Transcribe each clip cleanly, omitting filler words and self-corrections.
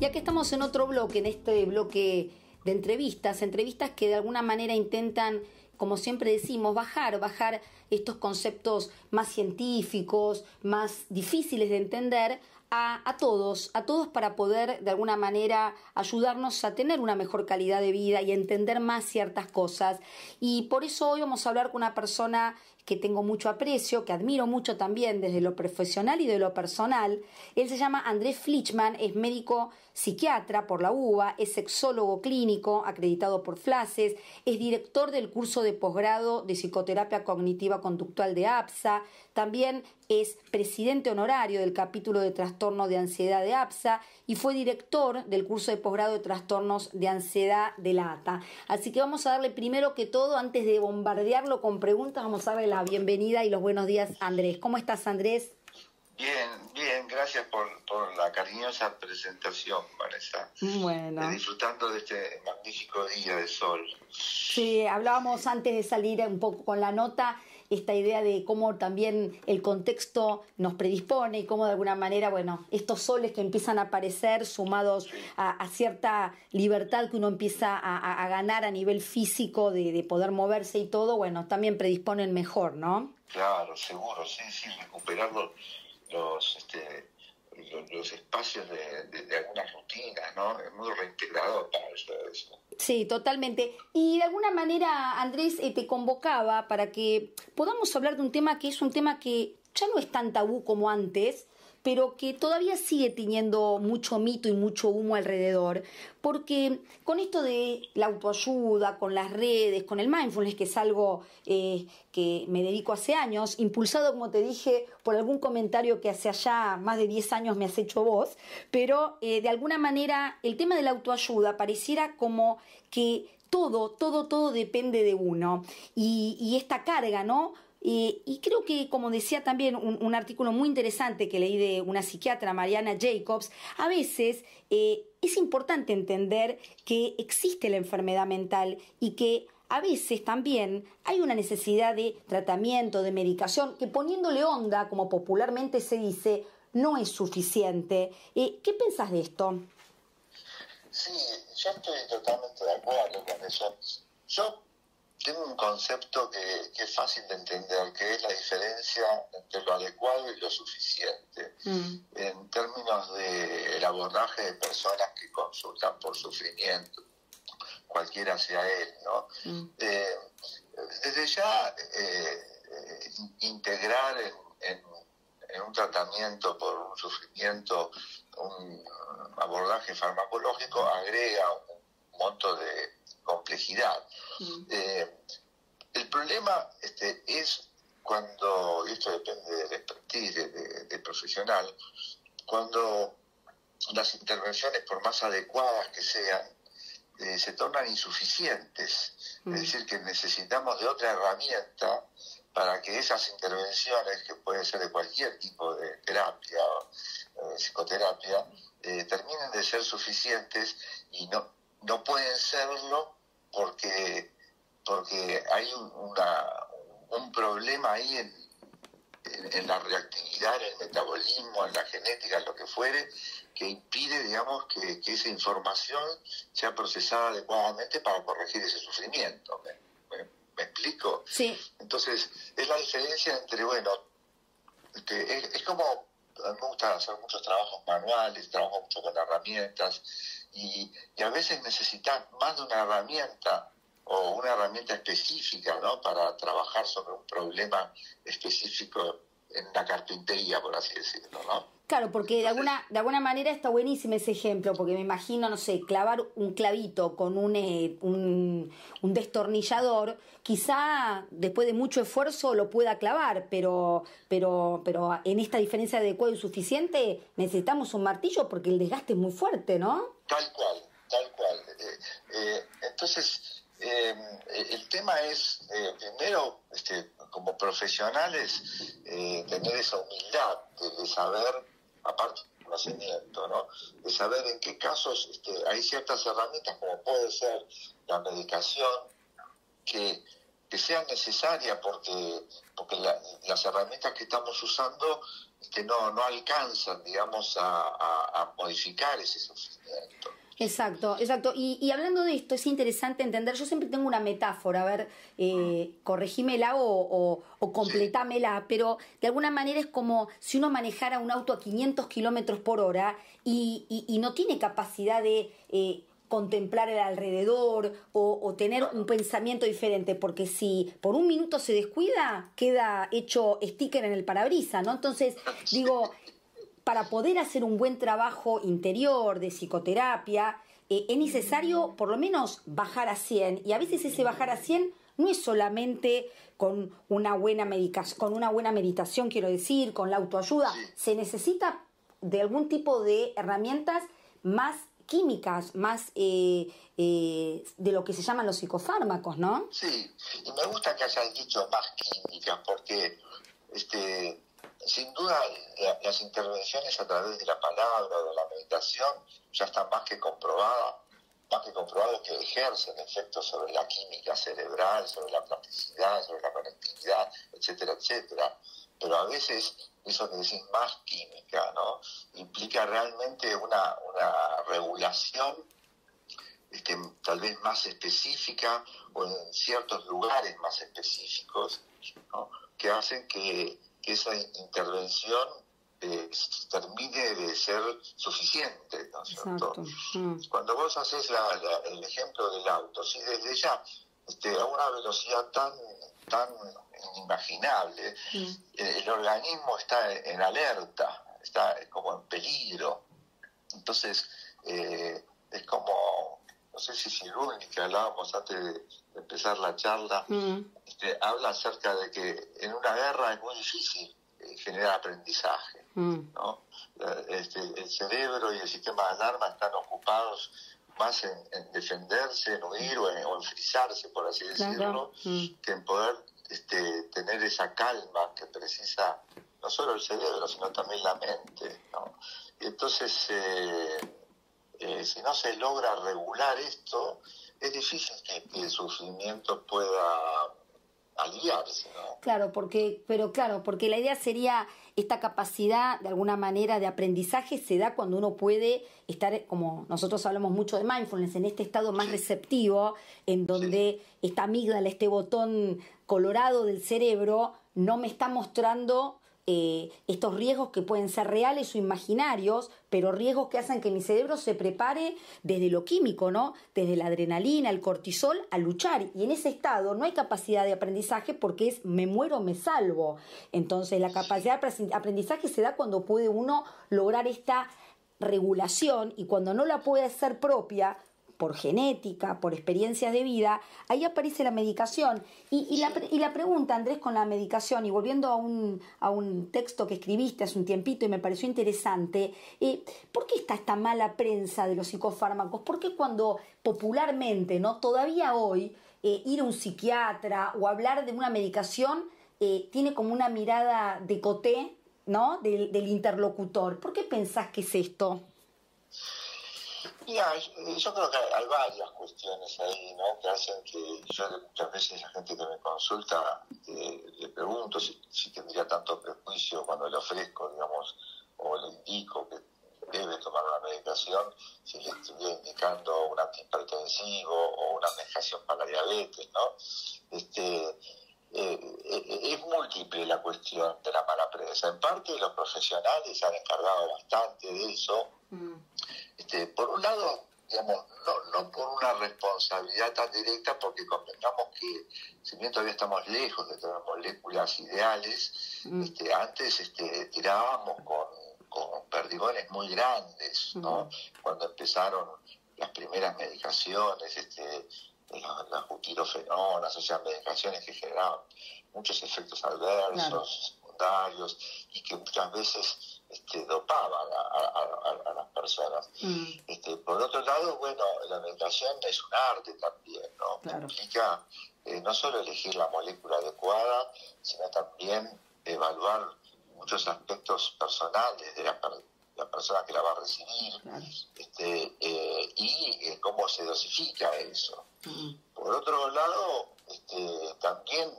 Y aquí estamos en otro bloque, en este bloque de entrevistas que de alguna manera intentan, como siempre decimos, bajar estos conceptos más científicos, más difíciles de entender a todos para poder de alguna manera ayudarnos a tener una mejor calidad de vida y entender más ciertas cosas. Y por eso hoy vamos a hablar con una persona que tengo mucho aprecio, que admiro mucho también desde lo profesional y de lo personal. Él se llama Andrés Flichman, es médico psiquiatra por la UBA, es sexólogo clínico acreditado por FLACES, es director del curso de posgrado de psicoterapia cognitiva conductual de APSA, también es presidente honorario del capítulo de trastorno de ansiedad de APSA y fue director del curso de posgrado de trastornos de ansiedad de la ATA. Así que vamos a darle primero que todo, antes de bombardearlo con preguntas, vamos a darle la bienvenida y los buenos días, Andrés. ¿Cómo estás, Andrés? Bien, gracias por la cariñosa presentación, Vanessa. Bueno. Disfrutando de este magnífico día de sol. Sí, hablábamos antes de salir un poco con la nota, esta idea de cómo también el contexto nos predispone y cómo de alguna manera, bueno, estos soles que empiezan a aparecer sumados a cierta libertad que uno empieza a ganar a nivel físico de poder moverse y todo, bueno, también predisponen mejor, ¿no? Claro, seguro, sí, recuperar los espacios de algunas rutinas, ¿no? Es muy reintegrador para eso. Sí, totalmente. Y de alguna manera, Andrés, te convocaba para que podamos hablar de un tema que es un tema que ya no es tan tabú como antes, pero que todavía sigue teniendo mucho mito y mucho humo alrededor, porque con esto de la autoayuda, con las redes, con el mindfulness, que es algo que me dedico hace años, impulsado, como te dije, por algún comentario que hace allá más de 10 años me has hecho vos, pero de alguna manera el tema de la autoayuda pareciera como que todo depende de uno, y esta carga, ¿no? Y creo que, como decía también un artículo muy interesante que leí de una psiquiatra, Mariana Jacobs, a veces es importante entender que existe la enfermedad mental y que a veces también hay una necesidad de tratamiento, de medicación, que poniéndole onda, como popularmente se dice, no es suficiente. ¿Qué pensás de esto? Sí, yo estoy totalmente de acuerdo con eso. Yo tengo un concepto que es fácil de entender, que es la diferencia entre lo adecuado y lo suficiente, en términos del abordaje de personas que consultan por sufrimiento, cualquiera sea él, ¿no? Desde ya, integrar en un tratamiento por un sufrimiento un abordaje farmacológico agrega un monto de complejidad. El problema es cuando, y esto depende del expertise del profesional, cuando las intervenciones, por más adecuadas que sean, se tornan insuficientes. Es decir, que necesitamos de otra herramienta para que esas intervenciones, que pueden ser de cualquier tipo de terapia o psicoterapia, terminen de ser suficientes, y no pueden serlo porque hay un problema ahí en la reactividad, en el metabolismo, en la genética, en lo que fuere, que impide, digamos, que esa información sea procesada adecuadamente para corregir ese sufrimiento. ¿Me explico? Sí. Entonces, es la diferencia entre, bueno, es como, a mí me gusta hacer muchos trabajos manuales, trabajo mucho con herramientas, y a veces necesitas más de una herramienta o una herramienta específica, ¿no?, para trabajar sobre un problema específico en la carpintería, por así decirlo, ¿no? Claro, porque de alguna manera está buenísimo ese ejemplo, porque me imagino, no sé, clavar un clavito con un destornillador, quizá después de mucho esfuerzo lo pueda clavar, pero en esta diferencia de adecuado y suficiente necesitamos un martillo porque el desgaste es muy fuerte, ¿no? Tal cual. Entonces, el tema es, primero, como profesionales, tener esa humildad de saber, aparte del conocimiento, ¿no?, de saber en qué casos hay ciertas herramientas, como puede ser la medicación, que que sea necesaria porque las herramientas que estamos usando no alcanzan, digamos, a modificar ese sufrimiento. Exacto, exacto. Y hablando de esto, es interesante entender, yo siempre tengo una metáfora, a ver, corregímela o completámela, pero de alguna manera es como si uno manejara un auto a 500 kilómetros por hora y no tiene capacidad de contemplar el alrededor o tener un pensamiento diferente, porque si por un minuto se descuida, queda hecho sticker en el parabrisas, ¿no? Entonces, digo, para poder hacer un buen trabajo interior de psicoterapia, es necesario por lo menos bajar a 100. Y a veces ese bajar a 100 no es solamente con una buena meditación, quiero decir, con la autoayuda. Se necesita de algún tipo de herramientas más químicas, más de lo que se llaman los psicofármacos, ¿no? Sí, y me gusta que hayas dicho más químicas, porque sin duda las intervenciones a través de la palabra o de la meditación ya están más que comprobadas que ejercen efectos sobre la química cerebral, sobre la plasticidad, sobre la conectividad, etcétera, etcétera. Pero a veces eso que decís más química, ¿no?, implica realmente una regulación tal vez más específica o en ciertos lugares más específicos, ¿no?, que hacen que esa intervención termine de ser suficiente, ¿no es cierto? Cuando vos haces el ejemplo del auto, si desde ya a una velocidad tan inimaginable, el organismo está en alerta, está como en peligro. Entonces, es como, no sé si Cirulnik, que hablábamos antes de empezar la charla, habla acerca de que en una guerra es muy difícil generar aprendizaje, ¿no? El cerebro y el sistema de alarma están ocupados más en defenderse, en huir o en frizarse, por así decirlo, que en poder tener esa calma que precisa no solo el cerebro, sino también la mente, ¿no? Y entonces, si no se logra regular esto, es difícil que el sufrimiento pueda aliviarse, ¿no? Porque la idea sería esta capacidad de alguna manera de aprendizaje se da cuando uno puede estar, como nosotros hablamos mucho de mindfulness, en este estado más receptivo, en donde esta amígdala, este botón colorado del cerebro, no me está mostrando estos riesgos que pueden ser reales o imaginarios, pero riesgos que hacen que mi cerebro se prepare desde lo químico, ¿no? Desde la adrenalina, el cortisol, a luchar. Y en ese estado no hay capacidad de aprendizaje porque es me muero, me salvo. Entonces la capacidad de aprendizaje se da cuando puede uno lograr esta regulación, y cuando no la puede hacer propia, por genética, por experiencias de vida, ahí aparece la medicación. Y la pregunta, Andrés, con la medicación, y volviendo a un texto que escribiste hace un tiempito y me pareció interesante, ¿por qué está esta mala prensa de los psicofármacos? ¿Por qué cuando popularmente, ¿no?, todavía hoy, ir a un psiquiatra o hablar de una medicación tiene como una mirada de coté, ¿no?, del interlocutor? ¿Por qué pensás que es esto? Mira, yo creo que hay varias cuestiones ahí, ¿no?, que hacen que yo muchas veces la gente que me consulta le pregunto si tendría tanto prejuicio cuando le ofrezco, digamos, o le indico que debe tomar una medicación, si le estuviera indicando un antihipertensivo o una medicación para la diabetes, ¿no? Es múltiple la cuestión de la mala prensa. En parte los profesionales se han encargado bastante de eso. Por un lado, digamos, no por una responsabilidad tan directa, porque convengamos que, si bien todavía estamos lejos de tener moléculas ideales, antes tirábamos con perdigones muy grandes, ¿no? Cuando empezaron las primeras medicaciones, las butirofenonas, o sea, medicaciones que generaban muchos efectos adversos, secundarios, y que muchas veces dopaban a las personas. Por otro lado, bueno, la medicación es un arte también, ¿no? Claro. Implica no solo elegir la molécula adecuada, sino también evaluar muchos aspectos personales de la persona que la va a recibir, claro, y cómo se dosifica eso. Por otro lado, también,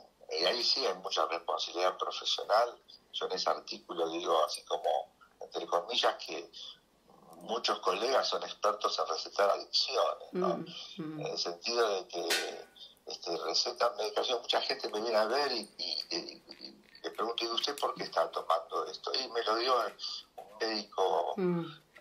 ahí sí hay mucha responsabilidad profesional. Yo en ese artículo digo, así como, entre comillas, que muchos colegas son expertos en recetar adicciones, ¿no? En el sentido de que recetan medicación, mucha gente me viene a ver y le pregunto, ¿y usted por qué está tomando esto? Y me lo dio un médico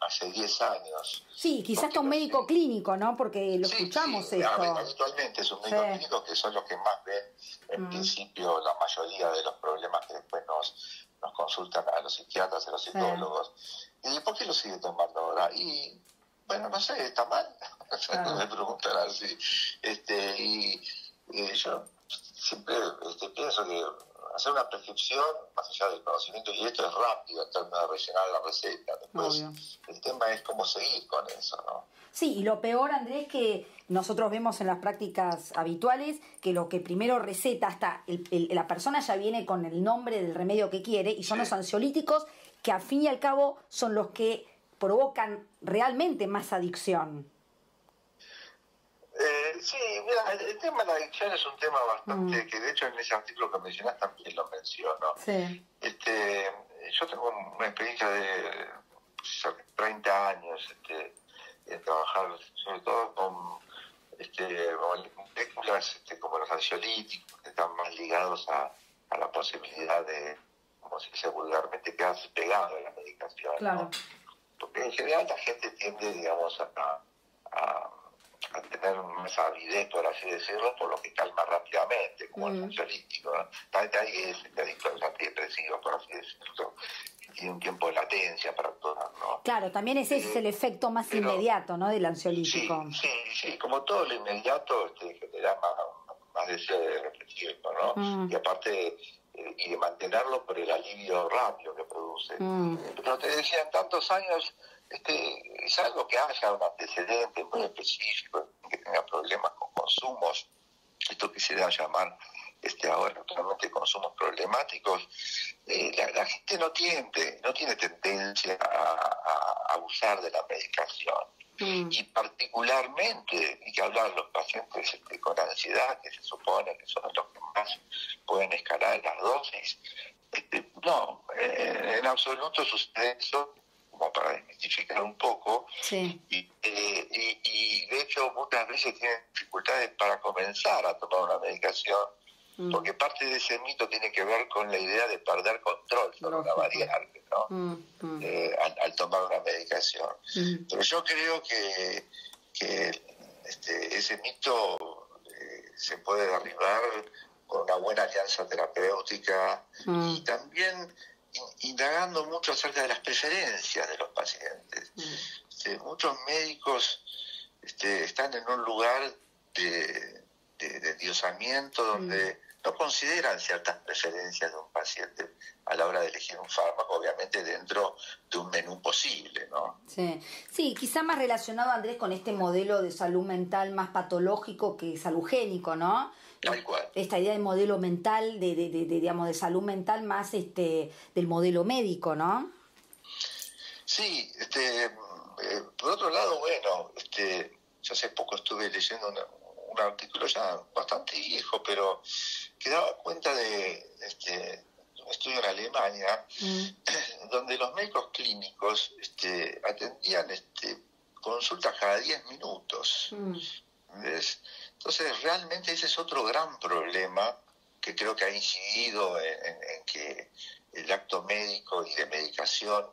hace 10 años. Sí, quizás hasta un médico clínico, ¿no? Porque lo escuchamos esto. Habitualmente es un médico clínico, que son los que más ven, en principio, la mayoría de los problemas que después nos consultan a los psiquiatras, a los psicólogos. ¿Y por qué lo sigue tomando ahora? Y, bueno, no sé, ¿está mal? Me preguntan así. Yo siempre pienso que hacer una prescripción, más allá del conocimiento, y esto es rápido en términos de rellenar la receta. Después, el tema es cómo seguir con eso, ¿no? Sí, y lo peor, Andrés, que nosotros vemos en las prácticas habituales, que lo que primero receta, hasta la persona ya viene con el nombre del remedio que quiere, y son los ansiolíticos, que al fin y al cabo son los que provocan realmente más adicción. Sí, mira, el tema de la adicción es un tema bastante, que de hecho en ese artículo que mencionás también lo menciono. Sí. Yo tengo una experiencia de 30 años en trabajar sobre todo con moléculas como los ansiolíticos, que están más ligados a la posibilidad de, como se dice vulgarmente, quedarse pegado a la medicación. Claro. ¿No? Porque en general la gente tiende, digamos, a tener más avidez, por así decirlo, por lo que calma rápidamente, como el ansiolítico, ¿no? Hay gente adicto a los antidepresivos, por así decirlo, tiene un tiempo de latencia para actuar, ¿no? Claro, también ese es el efecto más inmediato, ¿no?, del ansiolítico. Sí, como todo lo inmediato genera más deseo de repetirlo, ¿no? Y aparte, y de mantenerlo por el alivio rápido que produce. Pero te decía, en tantos años, es algo que haya un antecedente muy específico, que tenga problemas con consumos, esto que se da a llamar ahora actualmente consumos problemáticos. La gente no tiene tendencia a abusar de la medicación. Y particularmente, hay que hablar los pacientes con ansiedad, que se supone que son los que más pueden escalar las dosis. No, en absoluto sucede eso, como para desmitificar un poco. Sí. Y de hecho muchas veces tienen dificultades para comenzar a tomar una medicación, porque parte de ese mito tiene que ver con la idea de perder control sobre una variable, ¿no? Al tomar una medicación. Pero yo creo que ese mito se puede derribar con una buena alianza terapéutica y también indagando mucho acerca de las preferencias de los pacientes. Muchos médicos están en un lugar de endiosamiento donde no consideran ciertas preferencias de un paciente a la hora de elegir un fármaco, obviamente dentro de un menú posible, ¿no? Sí, quizá más relacionado, Andrés, con este modelo de salud mental más patológico que salugénico, ¿no? Tal cual. Esta idea de modelo mental, digamos, de salud mental más del modelo médico, ¿no? Sí, por otro lado, bueno, yo hace poco estuve leyendo un artículo ya bastante viejo, pero que daba cuenta de un estudio en Alemania, donde los médicos clínicos atendían consultas cada 10 minutos. ¿Ves? Entonces, realmente ese es otro gran problema que creo que ha incidido en que el acto médico y de medicación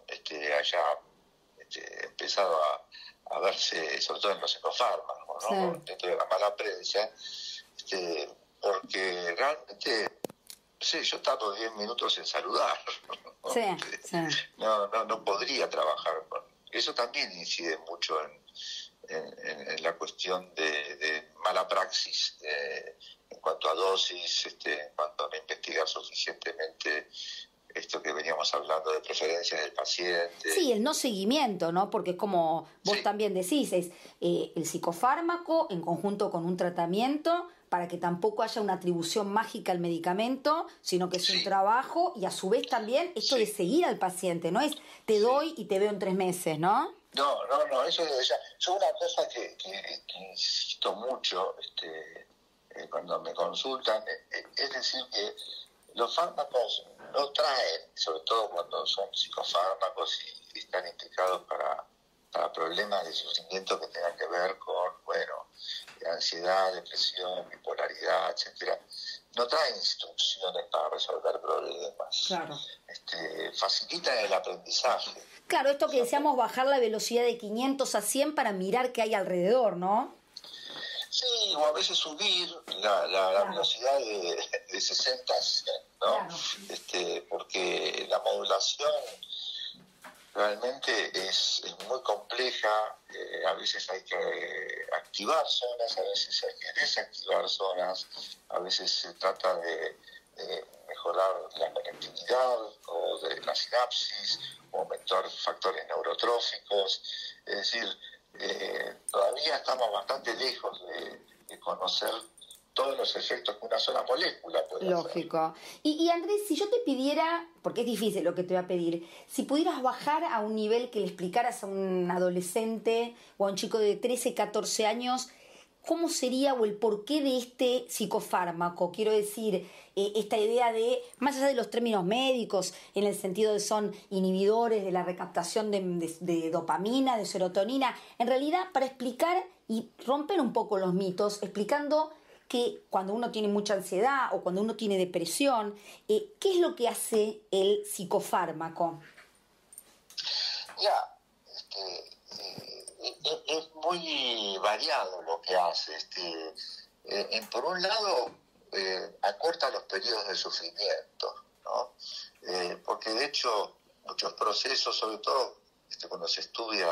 haya empezado a verse, sobre todo en los psicofármacos, ¿no? Sí. Dentro de la mala prensa, porque realmente, no sé, yo tardo 10 minutos en saludar, ¿no? No podría trabajar con eso. También incide mucho en la cuestión de mala praxis en cuanto a dosis, en cuanto a no investigar suficientemente esto que veníamos hablando de preferencias del paciente. Sí, el no seguimiento, ¿no? Porque es como vos también decís, es el psicofármaco en conjunto con un tratamiento para que tampoco haya una atribución mágica al medicamento, sino que es un trabajo y a su vez también esto de seguir al paciente, no es te doy y te veo en 3 meses, ¿no? No, eso es una cosa que insisto mucho cuando me consultan, es decir que los fármacos no traen, sobre todo cuando son psicofármacos y están indicados para problemas de sufrimiento que tengan que ver con, bueno, ansiedad, depresión, bipolaridad, etcétera, no traen instrucciones para resolver problemas. Claro. Facilitan el aprendizaje. Claro, esto que decíamos, bajar la velocidad de 500 a 100 para mirar qué hay alrededor, ¿no? Sí, o a veces subir la velocidad de 60 a 100, ¿no? Claro. Porque la modulación realmente es muy compleja, a veces hay que activar zonas, a veces hay que desactivar zonas, a veces se trata de mejorar la conectividad o de la sinapsis, o aumentar factores neurotróficos, es decir, todavía estamos bastante lejos de conocer todos los efectos que una sola molécula puede Lógico. hacer. Y Andrés, si yo te pidiera, porque es difícil lo que te voy a pedir, si pudieras bajar a un nivel que le explicaras a un adolescente o a un chico de 13, 14 años, ¿cómo sería o el porqué de este psicofármaco? Quiero decir, esta idea de, más allá de los términos médicos, en el sentido de son inhibidores de la recaptación de dopamina, de serotonina, en realidad para explicar y romper un poco los mitos, explicando que cuando uno tiene mucha ansiedad o cuando uno tiene depresión, ¿qué es lo que hace el psicofármaco? Ya, es muy variado lo que hace. Por un lado, acorta los periodos de sufrimiento, ¿no? Porque de hecho muchos procesos, sobre todo cuando se estudia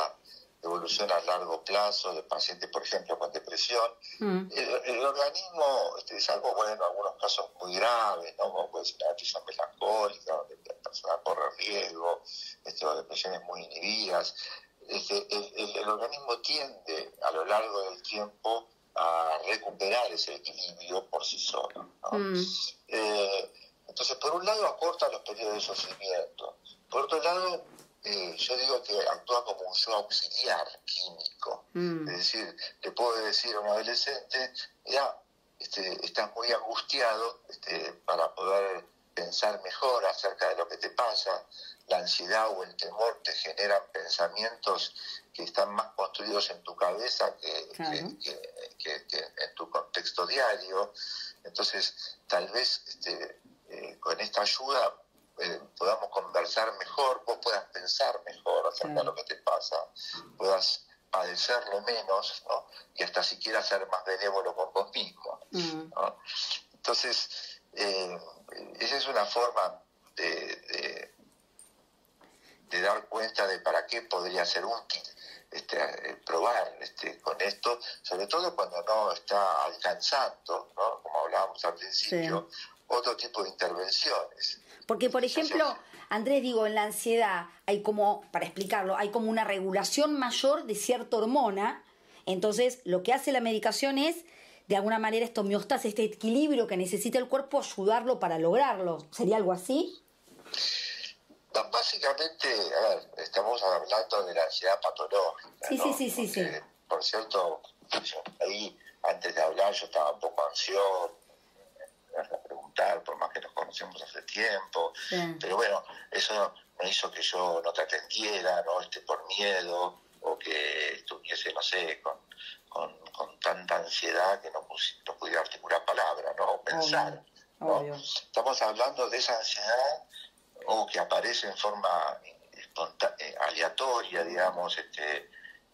evolución a largo plazo de pacientes, por ejemplo, con depresión, el organismo, salvo, bueno, algunos casos muy graves, ¿no? Como puede ser una depresión melancólica, donde la persona corre riesgo, o depresiones muy inhibidas, el organismo tiende a lo largo del tiempo a recuperar ese equilibrio por sí solo, ¿no? Entonces, por un lado, acorta los periodos de sufrimiento. Por otro lado, yo digo que actúa como un yo auxiliar químico. Es decir, le puedo decir a un adolescente, ya, estás muy angustiado para poder pensar mejor acerca de lo que te pasa. La ansiedad o el temor te generan pensamientos que están más construidos en tu cabeza que en tu contexto diario. Entonces, tal vez con esta ayuda podamos conversar mejor, vos puedas pensar mejor acerca de lo que te pasa, puedas padecerlo menos, ¿no? Y hasta siquiera ser más benévolo con vos mismo, ¿no? Entonces, esa es una forma de dar cuenta de para qué podría ser útil probar con esto, sobre todo cuando no está alcanzando, ¿no? Como hablábamos al principio, otro tipo de intervenciones. Porque, por ejemplo, Andrés, digo, en la ansiedad hay como, para explicarlo, hay como una regulación mayor de cierta hormona. Entonces, lo que hace la medicación es, de alguna manera, esta homeostasis, este equilibrio que necesita el cuerpo, ayudarlo para lograrlo. ¿Sería algo así? Básicamente, a ver, estamos hablando de la ansiedad patológica, sí, ¿no? Sí. Por cierto, ahí, antes de hablar, yo estaba un poco ansioso, a preguntar, por más que nos conocemos hace tiempo, pero bueno, eso no hizo que yo no te atendiera, ¿no? Por miedo, o que estuviese, no sé, con tanta ansiedad que no pudiera articular palabras, ¿no? O pensar, ¿no? Obvio. Estamos hablando de esa ansiedad o que aparece en forma aleatoria, digamos,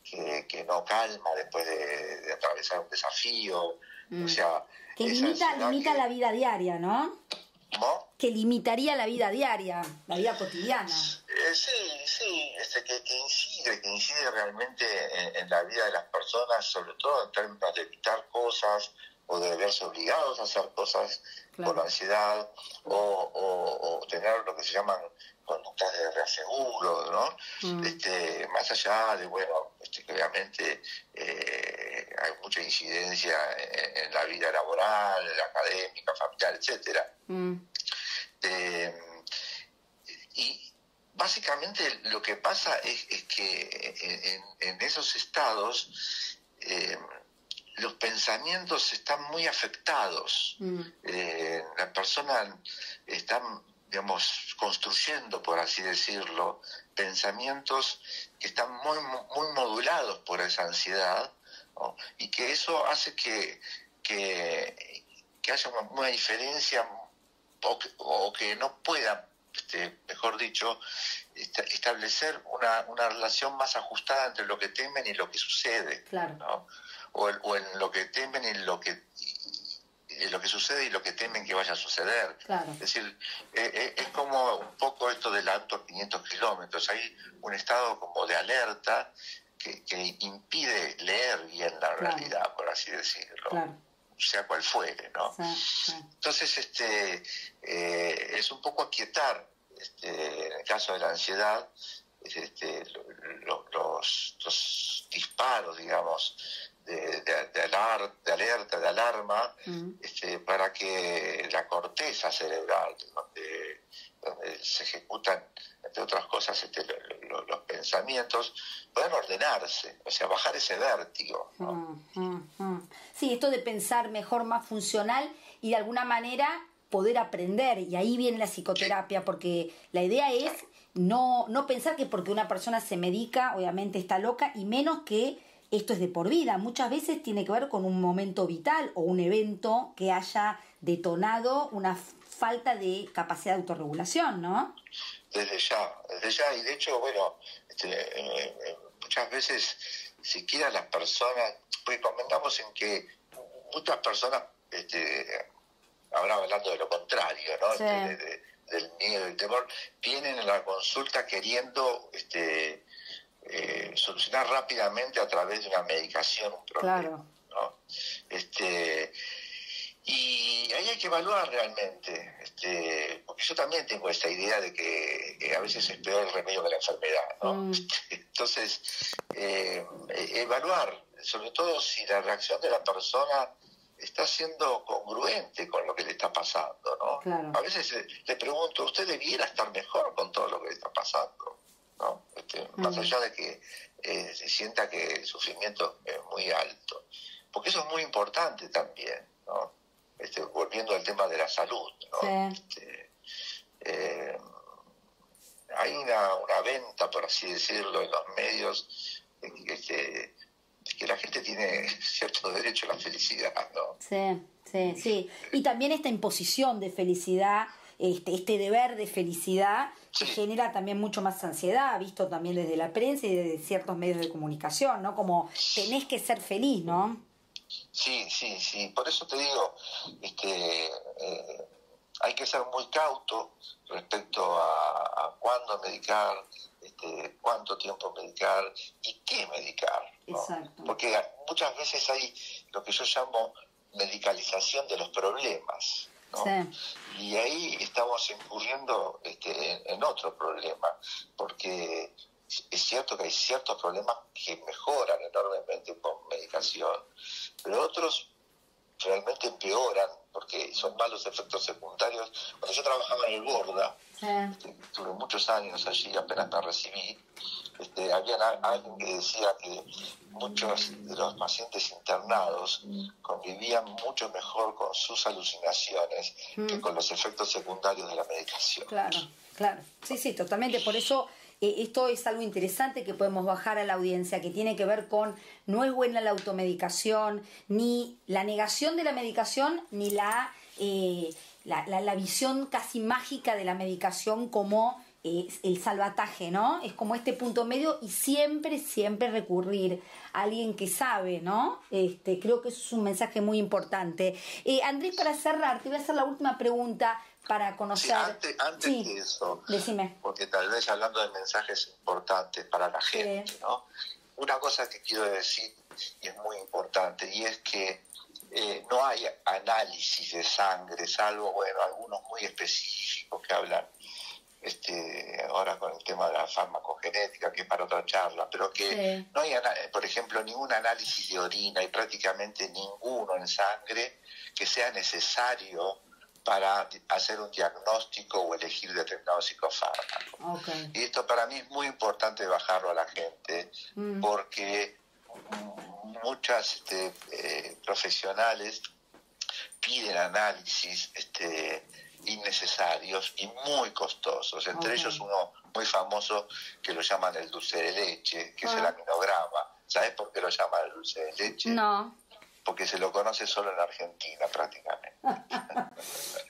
que no calma después de atravesar un desafío, o sea... Que limita la vida diaria, ¿no? ¿Cómo? Que limitaría la vida diaria, la vida cotidiana. Sí, que incide realmente en la vida de las personas, sobre todo en términos de evitar cosas o de verse obligados a hacer cosas por la ansiedad o tener lo que se llaman conductas de reaseguro, ¿no? Más allá de, bueno, que obviamente hay mucha incidencia en la vida laboral, en la académica, familiar, etcétera. Y básicamente lo que pasa es que en esos estados los pensamientos están muy afectados. La persona está, digamos, construyendo, por así decirlo, pensamientos que están muy modulados por esa ansiedad, ¿no? Y que eso hace que haya una diferencia o que no pueda, mejor dicho, establecer una relación más ajustada entre lo que temen y lo que sucede, claro, ¿no? O en lo que temen y lo que sucede y lo que temen que vaya a suceder. claro. Es decir, es como un poco esto del auto a 500 kilómetros. Hay un estado como de alerta que impide leer bien la realidad, por así decirlo. Claro. Sea cual fuere, ¿no? Sí. Entonces, es un poco aquietar, en el caso de la ansiedad, los disparos, digamos, de alerta, de alarma, para que la corteza cerebral, donde se ejecutan, entre otras cosas, los pensamientos, puedan ordenarse, o sea, bajar ese vértigo, ¿no? Sí, esto de pensar mejor, más funcional y de alguna manera poder aprender, y ahí viene la psicoterapia, porque la idea es no pensar que porque una persona se medica, obviamente está loca, y menos que esto es de por vida. Muchas veces tiene que ver con un momento vital o un evento que haya detonado una falta de capacidad de autorregulación, ¿no? Desde ya, y de hecho, bueno, muchas veces, siquiera las personas, pues convengamos en que muchas personas, ahora hablando de lo contrario, ¿no? Sí. Del miedo y el temor, vienen a la consulta queriendo solucionar rápidamente a través de una medicación un problema, claro, ¿no? Y ahí hay que evaluar realmente, porque yo también tengo esta idea de que a veces es peor el remedio que la enfermedad, ¿no? Entonces, evaluar, sobre todo si la reacción de la persona está siendo congruente con lo que le está pasando, ¿no? Claro. A veces le pregunto, ¿usted debiera estar mejor con todo lo que le está pasando? ¿No? Más allá de que se sienta que el sufrimiento es muy alto, porque eso es muy importante también, ¿no? Volviendo al tema de la salud, ¿no? Sí. Hay una venta, por así decirlo, en los medios, que la gente tiene cierto derecho a la felicidad, ¿no? Sí. Y también esta imposición de felicidad, este deber de felicidad, que genera también mucho más ansiedad, visto también desde la prensa y desde ciertos medios de comunicación, ¿no? Como tenés que ser feliz, ¿no? Sí. Por eso te digo, hay que ser muy cauto respecto a cuándo medicar, cuánto tiempo medicar y qué medicar, ¿no? Exacto. Porque muchas veces hay lo que yo llamo medicalización de los problemas, ¿no? Sí. Y ahí estamos incurriendo en otro problema, porque es cierto que hay ciertos problemas que mejoran enormemente con medicación, pero otros realmente empeoran porque son malos efectos secundarios. Cuando yo trabajaba en el Borda, tuve muchos años allí, apenas me recibí, había alguien que decía que muchos de los pacientes internados convivían mucho mejor con sus alucinaciones que con los efectos secundarios de la medicación. Claro. Sí, totalmente. Por eso esto es algo interesante que podemos bajar a la audiencia, que tiene que ver con, no es buena la automedicación, ni la negación de la medicación, ni la visión casi mágica de la medicación como el salvataje, ¿no? Es como este punto medio y siempre recurrir a alguien que sabe, ¿no? Creo que eso es un mensaje muy importante. Andrés, para cerrar, te voy a hacer la última pregunta para conocer... Sí, antes que eso, decime. Porque tal vez hablando de mensajes importantes para la gente, ¿no? Una cosa que quiero decir, y es muy importante, y es que no hay análisis de sangre, salvo, bueno, algunos muy específicos que hablan ahora con el tema de la farmacogenética, que es para otra charla, pero que no hay, por ejemplo, ningún análisis de orina y prácticamente ninguno en sangre que sea necesario para hacer un diagnóstico o elegir determinado psicofármaco. Okay. Y esto para mí es muy importante bajarlo a la gente, porque muchas profesionales piden análisis innecesarios y muy costosos, entre ellos uno muy famoso que lo llaman el dulce de leche, que es el aminograma. ¿Sabes por qué lo llaman el dulce de leche? No. Porque se lo conoce solo en Argentina prácticamente.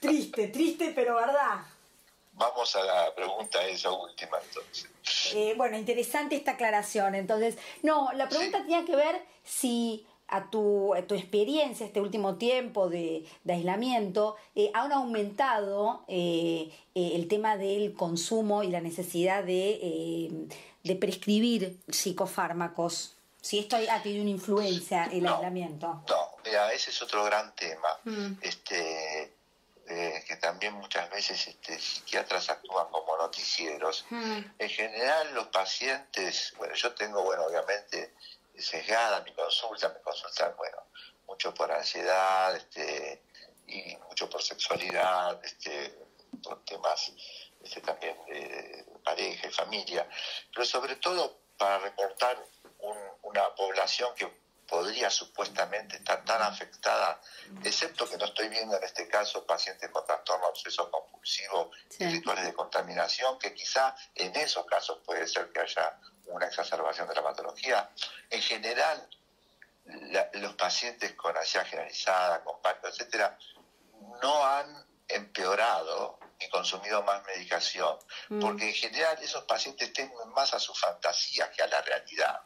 Triste, pero verdad. Vamos a la pregunta esa última entonces. Bueno, interesante esta aclaración. Entonces, no, la pregunta tenía que ver si a tu experiencia este último tiempo de aislamiento han aumentado el tema del consumo y la necesidad de prescribir psicofármacos. Si esto ha tenido una influencia el aislamiento. No, mira, ese es otro gran tema. Que también muchas veces psiquiatras actúan como noticieros. En general los pacientes, bueno, yo tengo, obviamente sesgada me consultan, mucho por ansiedad, y mucho por sexualidad, por temas también de pareja y familia, pero sobre todo para reportar una población que podría supuestamente estar tan afectada, excepto que no estoy viendo en este caso pacientes con trastorno obsesivo compulsivo y rituales de contaminación, que quizá en esos casos puede ser que haya una exacerbación de la patología. En general, los pacientes con ansiedad generalizada, con pánico, etcétera, no han empeorado ni consumido más medicación, porque en general esos pacientes temen más a sus fantasías que a la realidad.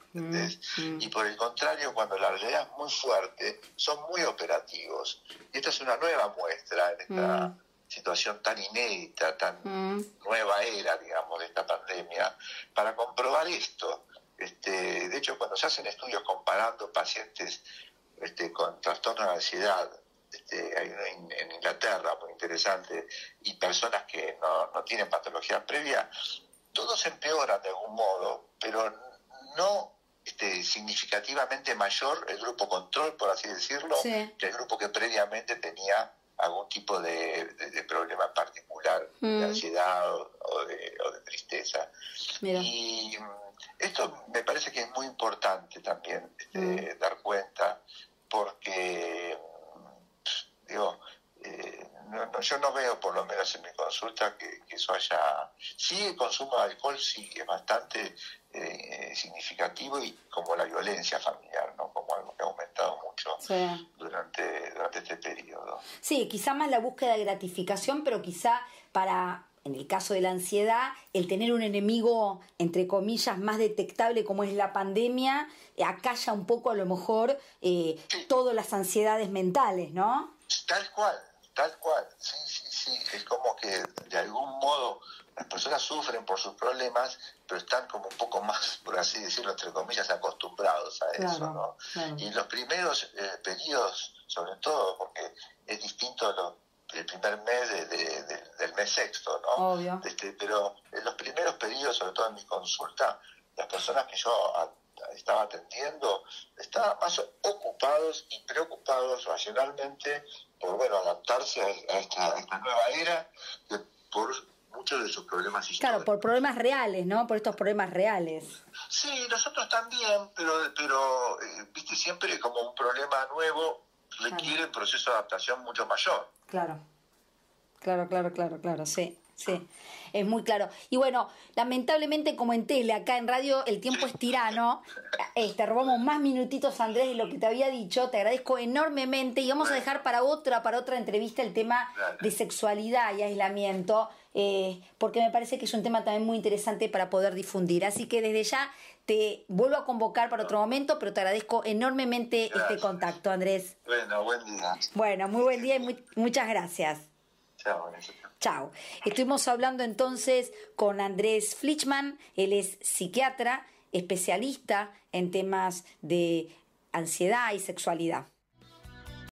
Y por el contrario, cuando la realidad es muy fuerte, son muy operativos. Y esta es una nueva muestra en esta situación tan inédita, tan nueva era, digamos, de esta pandemia, para comprobar esto. De hecho, cuando se hacen estudios comparando pacientes con trastorno de ansiedad, hay uno en Inglaterra muy interesante, y personas que no tienen patología previa, todos empeoran de algún modo, pero no significativamente mayor el grupo control, por así decirlo, que el grupo que previamente tenía algún tipo de problema en particular, de ansiedad o de tristeza. Mira. Y esto me parece que es muy importante también dar cuenta, porque yo no veo, por lo menos en mi consulta, que eso haya... Sí, el consumo de alcohol sí es bastante significativo, y como la violencia familiar, ¿no? Como algo que ha aumentado mucho durante este periodo. Sí, quizá más la búsqueda de gratificación, pero quizá en el caso de la ansiedad, el tener un enemigo, entre comillas, más detectable como es la pandemia, acalla un poco a lo mejor todas las ansiedades mentales, ¿no? Tal cual, sí. Es como que de algún modo las personas sufren por sus problemas, pero están como un poco más, por así decirlo, entre comillas, acostumbrados a eso, ¿no? Claro. Y en los primeros periodos, sobre todo, porque es distinto el primer mes del mes sexto, ¿no? Obvio. Pero en los primeros periodos, sobre todo en mi consulta, las personas que yo estaba atendiendo estaban más ocupados y preocupados racionalmente por adaptarse a esta nueva era, que por muchos de sus problemas históricos. Claro, por problemas reales, ¿no? Por estos problemas reales. Sí, nosotros también, pero viste, siempre como un problema nuevo requiere un proceso de adaptación mucho mayor. Claro, sí. Es muy claro. Y bueno, lamentablemente, como en tele, acá en radio, el tiempo es tirano. Te robamos más minutitos, Andrés, de lo que te había dicho. Te agradezco enormemente. Y vamos a dejar para otra entrevista el tema de sexualidad y aislamiento, porque me parece que es un tema también muy interesante para poder difundir. Así que desde ya te vuelvo a convocar para otro momento, pero te agradezco enormemente este contacto, Andrés. Bueno, buen día. Bueno, muy buen día y muchas gracias. Chao. Estuvimos hablando entonces con Andrés Flichman. Él es psiquiatra, especialista en temas de ansiedad y sexualidad.